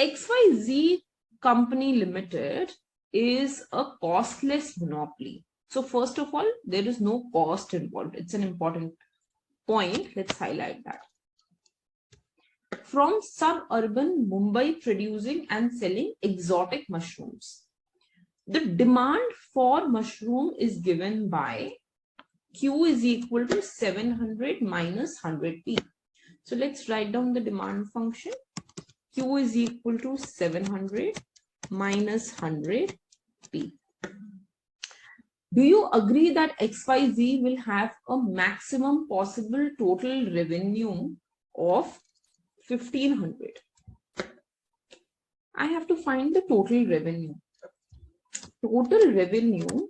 XYZ Company Limited is a costless monopoly. So first of all, there is no cost involved. It's an important point. Let's highlight that. From suburban Mumbai producing and selling exotic mushrooms. The demand for mushroom is given by Q is equal to 700 minus 100p. So let's write down the demand function. Q is equal to 700 minus 100p. Do you agree that XYZ will have a maximum possible total revenue of 1500? I have to find the total revenue. Total revenue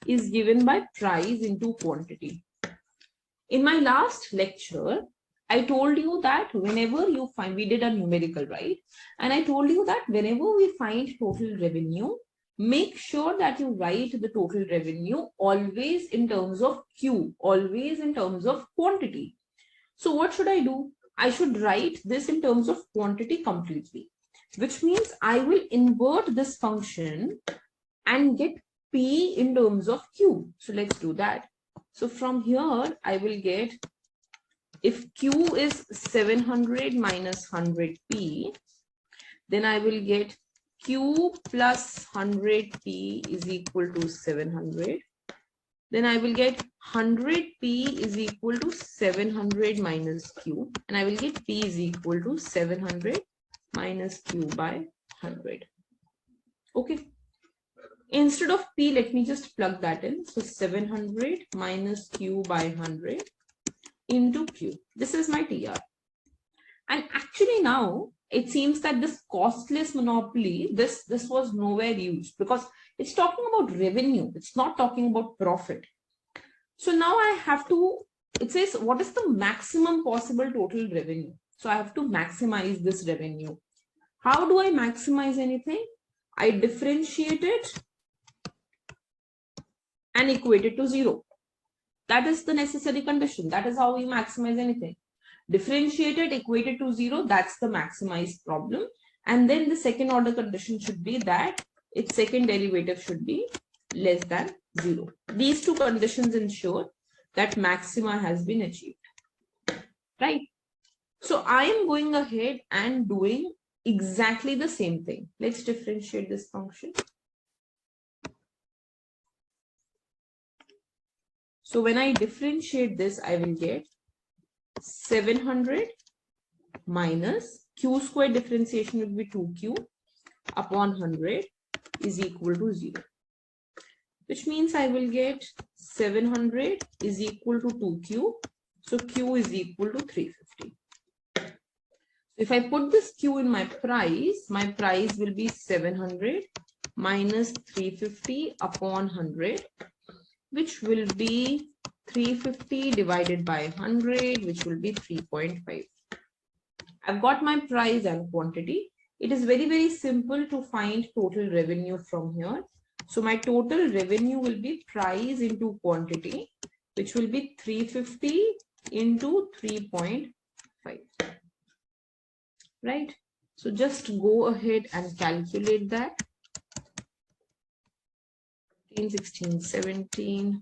is given by price into quantity. In my last lecture, I told you that whenever you find, we did a numerical, right? And I told you that whenever we find total revenue, make sure that you write the total revenue always in terms of Q, always in terms of quantity. So what should I do? I should write this in terms of quantity completely, which means I will invert this function and get P in terms of Q. So let's do that. So from here, I will get, if Q is 700 minus 100p, then I will get Q plus 100p is equal to 700. Then I will get 100p is equal to 700 minus Q. And I will get P is equal to 700 minus Q by 100. Okay. Instead of P, let me just plug that in. So 700 minus Q by 100 into Q. This is my TR. And actually now it seems that this costless monopoly, this was nowhere used because it's talking about revenue. It's not talking about profit. So now I have to, it says, what is the maximum possible total revenue? So I have to maximize this revenue. How do I maximize anything? I differentiate it and equate it to 0. That is the necessary condition. That is how we maximize anything. Differentiated, equated to 0, that's the maximized problem. And then the second order condition should be that its second derivative should be less than 0. These two conditions ensure that maxima has been achieved. Right? So I am going ahead and doing exactly the same thing. Let's differentiate this function. So when I differentiate this, I will get 700 minus Q square differentiation would be 2Q upon 100 is equal to 0. Which means I will get 700 is equal to 2Q. So Q is equal to 350. If I put this Q in my price will be 700 minus 350 upon 100, which will be 350 divided by 100, which will be 3.5. I've got my price and quantity. It is very, very simple to find total revenue from here. So my total revenue will be price into quantity, which will be 350 into 3.5. Right? So just go ahead and calculate that. 15, 16, 17.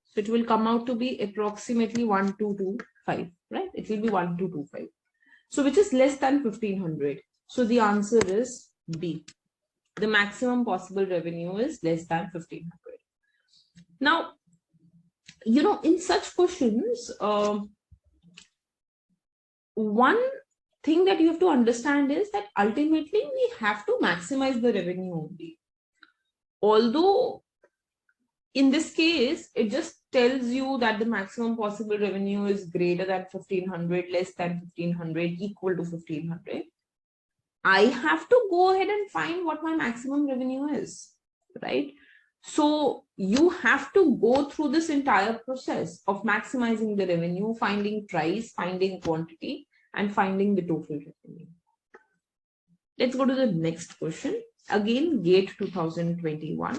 So it will come out to be approximately 1225, right? It will be 1225. So which is less than 1500. So the answer is B. The maximum possible revenue is less than 1500. Now, you know, in such questions, one thing that you have to understand is that ultimately we have to maximize the revenue only. Although in this case, it just tells you that the maximum possible revenue is greater than 1500, less than 1500, equal to 1500. I have to go ahead and find what my maximum revenue is, right? So you have to go through this entire process of maximizing the revenue, finding price, finding quantity, and finding the total revenue. Let's go to the next question. Again, GATE 2021.